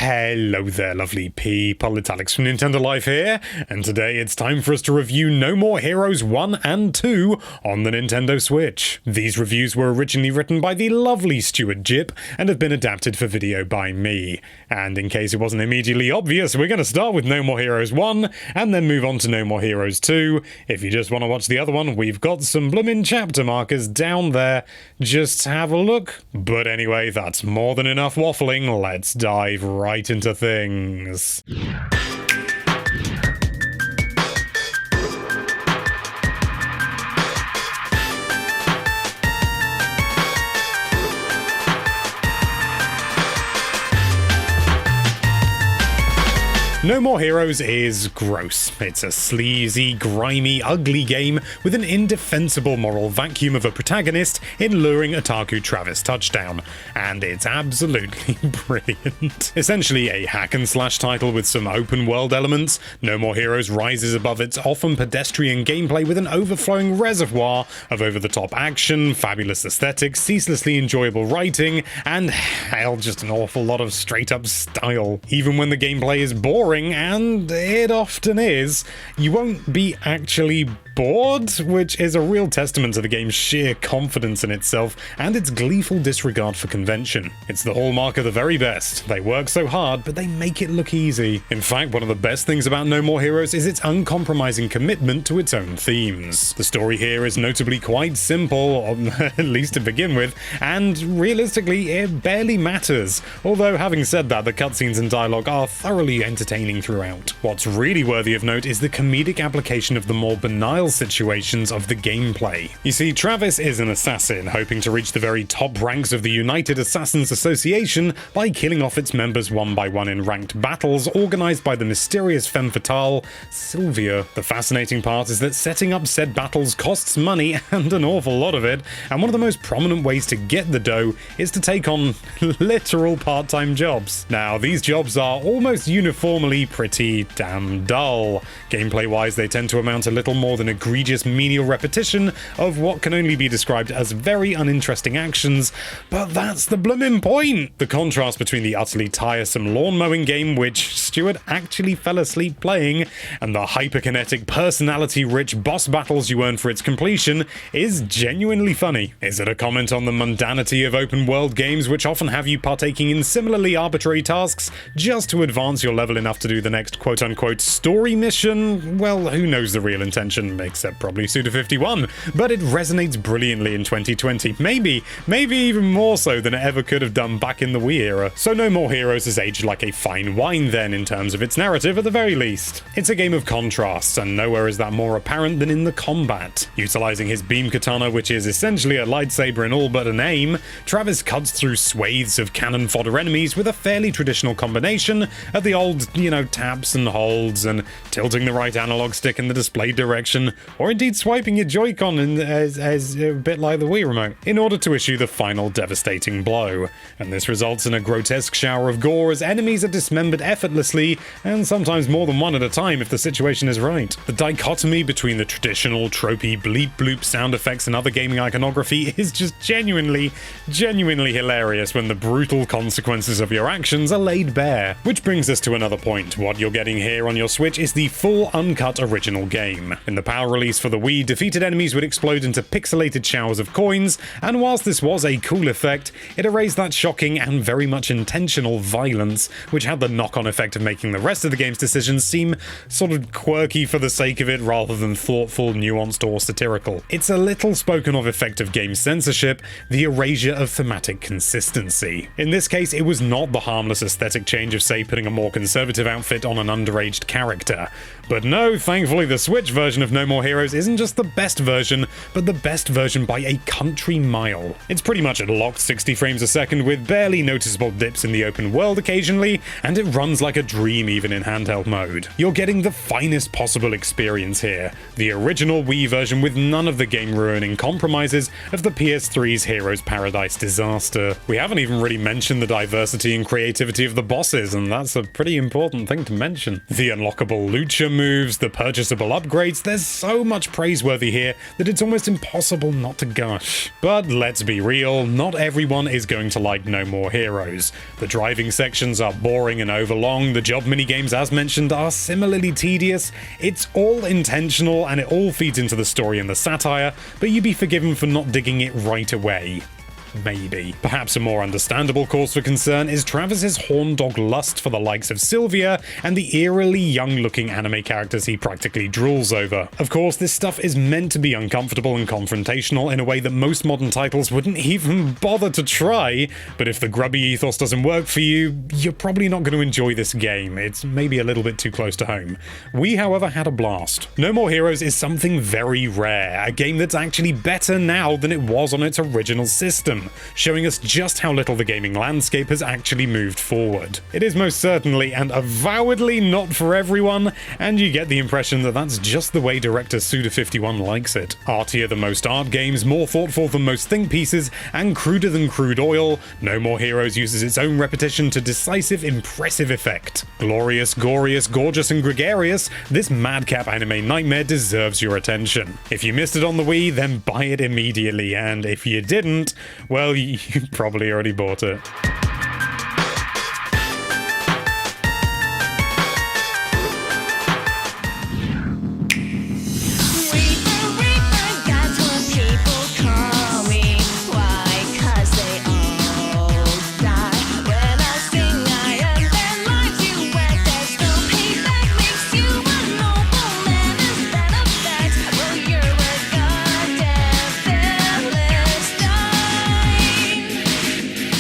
Hello there, lovely people. It's Alex from Nintendo Life here, and today it's time for us to review No More Heroes 1 and 2 on the Nintendo Switch. These reviews were originally written by the lovely Stuart Jipp and have been adapted for video by me. And in case it wasn't immediately obvious, we're going to start with No More Heroes 1 and then move on to No More Heroes 2. If you just want to watch the other one, we've got some bloomin' chapter markers down there. Just have a look. But anyway, that's more than enough waffling. Let's dive right into things. No More Heroes is gross. It's a sleazy, grimy, ugly game with an indefensible moral vacuum of a protagonist in luring Otaku Travis Touchdown, and it's absolutely brilliant. Essentially a hack-and-slash title with some open-world elements, No More Heroes rises above its often pedestrian gameplay with an overflowing reservoir of over-the-top action, fabulous aesthetics, ceaselessly enjoyable writing, and hell, just an awful lot of straight-up style. Even when the gameplay is boring, and it often is, you won't be actually bored, which is a real testament to the game's sheer confidence in itself and its gleeful disregard for convention. It's the hallmark of the very best. They work so hard, but they make it look easy. In fact, one of the best things about No More Heroes is its uncompromising commitment to its own themes. The story here is notably quite simple, at least to begin with, and realistically, it barely matters. Although, having said that, the cutscenes and dialogue are thoroughly entertaining throughout. What's really worthy of note is the comedic application of the more banal situations of the gameplay. You see, Travis is an assassin, hoping to reach the very top ranks of the United Assassins Association by killing off its members one by one in ranked battles organized by the mysterious femme fatale, Sylvia. The fascinating part is that setting up said battles costs money, and an awful lot of it, and one of the most prominent ways to get the dough is to take on literal part-time jobs. Now, these jobs are almost uniformly pretty damn dull. Gameplay-wise, they tend to amount to little more than egregious menial repetition of what can only be described as very uninteresting actions, but that's the bloomin' point! The contrast between the utterly tiresome lawn mowing game, which Stuart actually fell asleep playing, and the hyperkinetic, personality-rich boss battles you earn for its completion is genuinely funny. Is it a comment on the mundanity of open-world games which often have you partaking in similarly arbitrary tasks just to advance your level enough to do the next quote-unquote story mission? Well, who knows the real intention, except probably Suda51, but it resonates brilliantly in 2020, maybe even more so than it ever could have done back in the Wii era. So No More Heroes has aged like a fine wine then, in terms of its narrative at the very least. It's a game of contrasts, and nowhere is that more apparent than in the combat. Utilizing his beam katana, which is essentially a lightsaber in all but an aim, Travis cuts through swathes of cannon fodder enemies with a fairly traditional combination of the old, taps and holds, and tilting the right analog stick in the display direction, or indeed swiping your Joy-Con as a bit like the Wii remote, in order to issue the final devastating blow. And this results in a grotesque shower of gore as enemies are dismembered effortlessly, and sometimes more than one at a time if the situation is right. The dichotomy between the traditional, tropey bleep-bloop sound effects and other gaming iconography is just genuinely hilarious when the brutal consequences of your actions are laid bare. Which brings us to another point. What you're getting here on your Switch is the full uncut original game. In the PAL release for the Wii, defeated enemies would explode into pixelated showers of coins, and whilst this was a cool effect, it erased that shocking and very much intentional violence, which had the knock-on effect of making the rest of the game's decisions seem sort of quirky for the sake of it rather than thoughtful, nuanced, or satirical. It's a little spoken of effect of game censorship, the erasure of thematic consistency. In this case, it was not the harmless aesthetic change of, say, putting a more conservative outfit on an underaged character. But no, thankfully the Switch version of No More Heroes isn't just the best version, but the best version by a country mile. It's pretty much at locked 60 frames a second with barely noticeable dips in the open world occasionally, and it runs like a dream even in handheld mode. You're getting the finest possible experience here, the original Wii version with none of the game-ruining compromises of the PS3's Heroes Paradise disaster. We haven't even really mentioned the diversity and creativity of the bosses, and that's a pretty important thing to mention. The unlockable lucha moves, the purchasable upgrades, there's so much praiseworthy here that it's almost impossible not to gush. But let's be real, not everyone is going to like No More Heroes. The driving sections are boring and overlong, the job minigames as mentioned are similarly tedious, it's all intentional and it all feeds into the story and the satire, but you'd be forgiven for not digging it right away. Maybe. Perhaps a more understandable cause for concern is Travis's horn dog lust for the likes of Sylvia and the eerily young-looking anime characters he practically drools over. Of course, this stuff is meant to be uncomfortable and confrontational in a way that most modern titles wouldn't even bother to try, but if the grubby ethos doesn't work for you, you're probably not going to enjoy this game. It's maybe a little bit too close to home. We, however, had a blast. No More Heroes is something very rare, a game that's actually better now than it was on its original system, showing us just how little the gaming landscape has actually moved forward. It is most certainly and avowedly not for everyone, and you get the impression that that's just the way director Suda51 likes it. Artier than most art games, more thoughtful than most think pieces, and cruder than crude oil, No More Heroes uses its own repetition to decisive, impressive effect. Glorious, gorious, gorgeous, and gregarious, this madcap anime nightmare deserves your attention. If you missed it on the Wii, then buy it immediately, and if you didn't, well, you probably already bought it.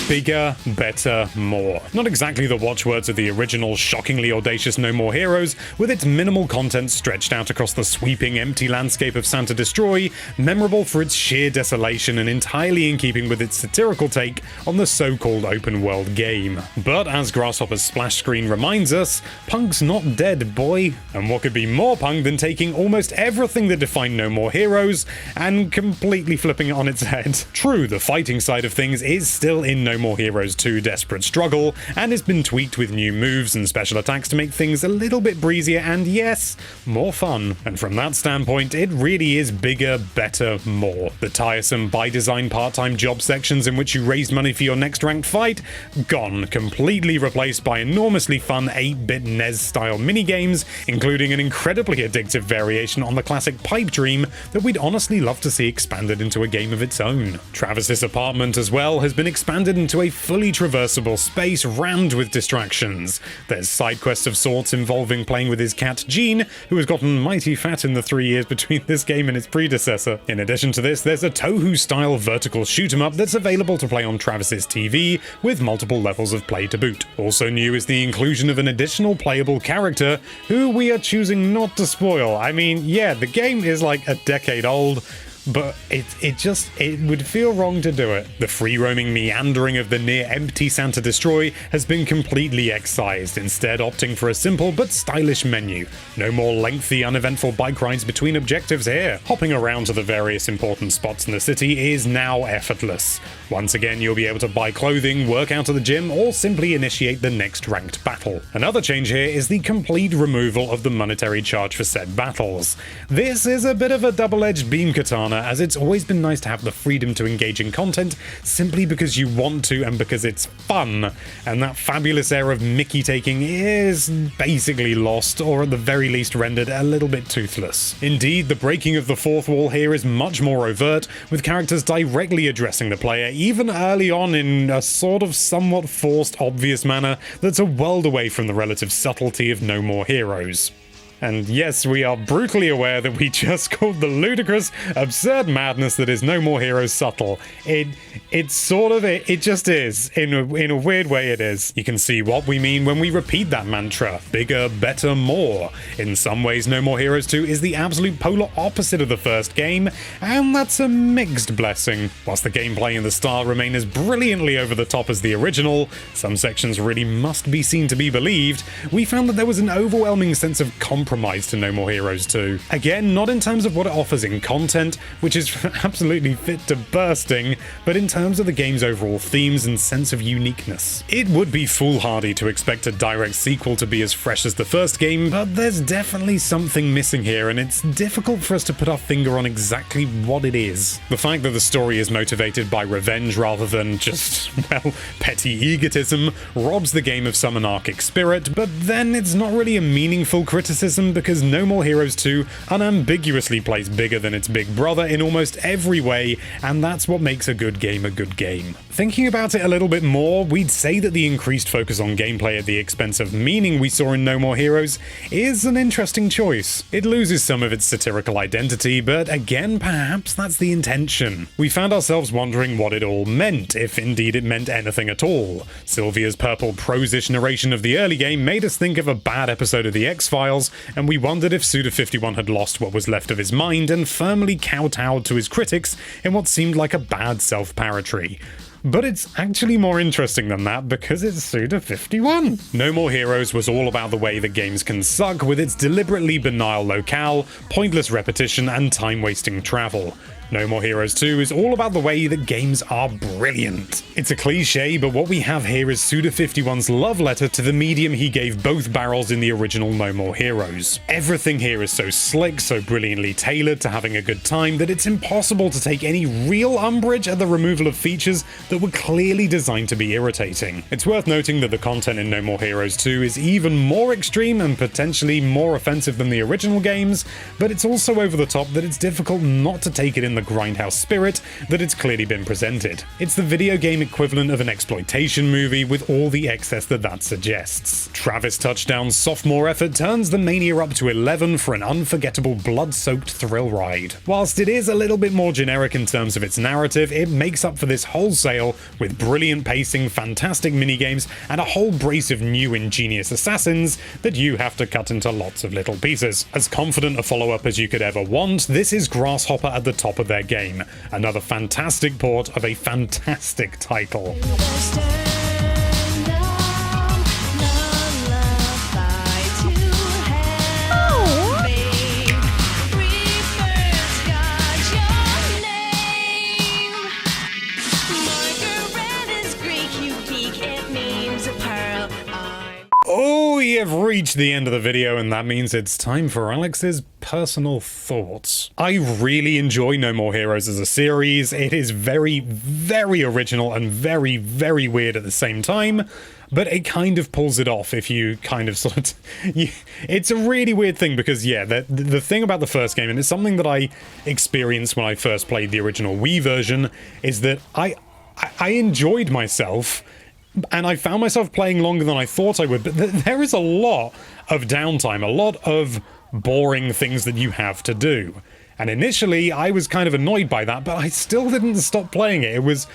Bigger, better, more. Not exactly the watchwords of the original shockingly audacious No More Heroes, with its minimal content stretched out across the sweeping empty landscape of Santa Destroy, memorable for its sheer desolation and entirely in keeping with its satirical take on the so-called open-world game. But as Grasshopper's splash screen reminds us, punk's not dead, boy. And what could be more punk than taking almost everything that defined No More Heroes and completely flipping it on its head? True, the fighting side of things is still in No More Heroes 2 Desperate Struggle, and it's been tweaked with new moves and special attacks to make things a little bit breezier and, yes, more fun. And from that standpoint, it really is bigger, better, more. The tiresome by-design part-time job sections in which you raised money for your next ranked fight, gone, completely replaced by enormously fun 8-bit NES-style minigames, including an incredibly addictive variation on the classic Pipe Dream that we'd honestly love to see expanded into a game of its own. Travis's apartment as well has been expanded into a fully traversable space rammed with distractions. There's side quests of sorts involving playing with his cat Jean, who has gotten mighty fat in the 3 years between this game and its predecessor. In addition to this, there's a Touhou-style vertical shoot-'em-up that's available to play on Travis's TV, with multiple levels of play to boot. Also new is the inclusion of an additional playable character, who we are choosing not to spoil. I mean, yeah, the game is like a decade old, but it would feel wrong to do it. The free-roaming meandering of the near-empty Santa Destroy has been completely excised, instead opting for a simple but stylish menu. No more lengthy, uneventful bike rides between objectives here. Hopping around to the various important spots in the city is now effortless. Once again, you'll be able to buy clothing, work out at the gym, or simply initiate the next ranked battle. Another change here is the complete removal of the monetary charge for said battles. This is a bit of a double-edged beam katana, as it's always been nice to have the freedom to engage in content simply because you want to and because it's fun, and that fabulous air of Mickey taking is basically lost, or at the very least rendered a little bit toothless. Indeed, the breaking of the fourth wall here is much more overt, with characters directly addressing the player, even early on in a sort of somewhat forced, obvious manner that's a world away from the relative subtlety of No More Heroes. And yes, we are brutally aware that we just called the ludicrous, absurd madness that is No More Heroes subtle. It just is. In a weird way it is. You can see what we mean when we repeat that mantra. Bigger, better, more. In some ways, No More Heroes 2 is the absolute polar opposite of the first game, and that's a mixed blessing. Whilst the gameplay and the style remain as brilliantly over the top as the original, some sections really must be seen to be believed, we found that there was an overwhelming sense of compromise to No More Heroes 2. Again, not in terms of what it offers in content, which is absolutely fit to bursting, but in terms of the game's overall themes and sense of uniqueness. It would be foolhardy to expect a direct sequel to be as fresh as the first game, but there's definitely something missing here, and it's difficult for us to put our finger on exactly what it is. The fact that the story is motivated by revenge rather than just, well, petty egotism robs the game of some anarchic spirit, but then it's not really a meaningful criticism because No More Heroes 2 unambiguously plays bigger than its big brother in almost every way, and that's what makes a good game a good game. Thinking about it a little bit more, we'd say that the increased focus on gameplay at the expense of meaning we saw in No More Heroes is an interesting choice. It loses some of its satirical identity, but again, perhaps that's the intention. We found ourselves wondering what it all meant, if indeed it meant anything at all. Sylvia's purple prose-ish narration of the early game made us think of a bad episode of The X-Files, and we wondered if Suda51 had lost what was left of his mind and firmly kowtowed to his critics in what seemed like a bad self-parody. But it's actually more interesting than that because it's Suda51. No More Heroes was all about the way that games can suck with its deliberately banal locale, pointless repetition, and time-wasting travel. No More Heroes 2 is all about the way that games are brilliant. It's a cliche, but what we have here is Suda51's love letter to the medium he gave both barrels in the original No More Heroes. Everything here is so slick, so brilliantly tailored to having a good time that it's impossible to take any real umbrage at the removal of features that were clearly designed to be irritating. It's worth noting that the content in No More Heroes 2 is even more extreme and potentially more offensive than the original games, but it's also over the top that it's difficult not to take it in the grindhouse spirit that it's clearly been presented. It's the video game equivalent of an exploitation movie with all the excess that suggests. Travis Touchdown's sophomore effort turns the mania up to 11 for an unforgettable blood-soaked thrill ride. Whilst it is a little bit more generic in terms of its narrative, it makes up for this wholesale with brilliant pacing, fantastic minigames, and a whole brace of new ingenious assassins that you have to cut into lots of little pieces. As confident a follow-up as you could ever want, this is Grasshopper at the top of their game. Another fantastic port of a fantastic title. Oh, you've reached the end of the video, and that means it's time for Alex's personal thoughts. I really enjoy No More Heroes as a series. It is very, very original and very, very weird at the same time, but it kind of pulls it off if you kind of sort of... It's a really weird thing because, yeah, the thing about the first game, and it's something that I experienced when I first played the original Wii version, is that I enjoyed myself, and I found myself playing longer than I thought I would, but there is a lot of downtime, a lot of boring things that you have to do. And initially, I was kind of annoyed by that, but I still didn't stop playing it. It was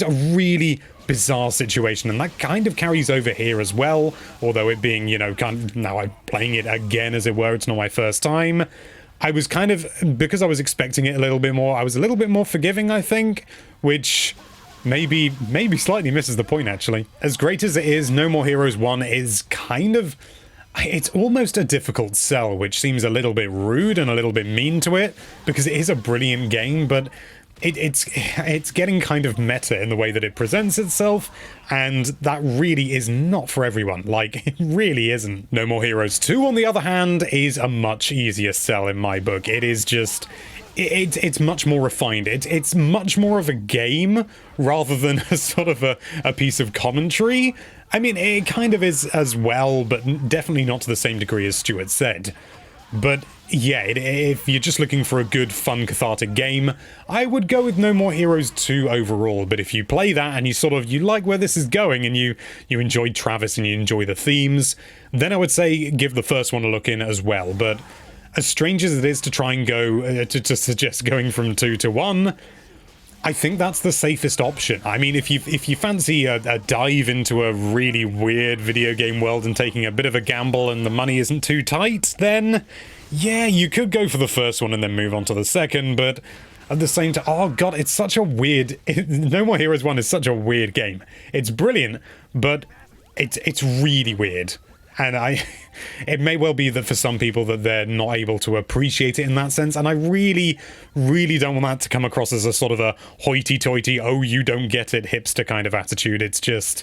a really bizarre situation, and that kind of carries over here as well, although it being, you know, kind of, now I'm playing it again, as it were, it's not my first time. I was kind of, because I was expecting it a little bit more, I was a little bit more forgiving, I think, which... Maybe slightly misses the point, actually. As great as it is, No More Heroes 1 is kind of... It's almost a difficult sell, which seems a little bit rude and a little bit mean to it, because it is a brilliant game, but it's getting kind of meta in the way that it presents itself, and that really is not for everyone. Like, it really isn't. No More Heroes 2, on the other hand, is a much easier sell in my book. It is just... It's much more refined. It's much more of a game rather than a sort of a piece of commentary. I mean, it kind of is as well, but definitely not to the same degree as Stuart said. But yeah, if you're just looking for a good, fun, cathartic game, I would go with No More Heroes 2 overall. But if you play that and you like where this is going and you enjoyed Travis and you enjoy the themes, then I would say give the first one a look in as well. But as strange as it is to try and go, to suggest going from 2 to 1, I think that's the safest option. I mean, if you fancy a dive into a really weird video game world and taking a bit of a gamble and the money isn't too tight, then yeah, you could go for the first one and then move on to the second, but at the same time, oh god, it's such a weird... No More Heroes 1 is such a weird game. It's brilliant, but it's really weird. And it may well be that for some people that they're not able to appreciate it in that sense. And I really, really don't want that to come across as a sort of a hoity-toity, oh, you don't get it, hipster kind of attitude. It's just,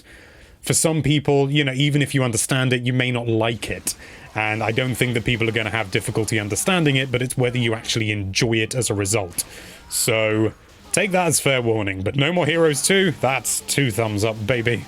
for some people, you know, even if you understand it, you may not like it. And I don't think that people are going to have difficulty understanding it, but it's whether you actually enjoy it as a result. So take that as fair warning. But No More Heroes 2, that's 2 thumbs up, baby.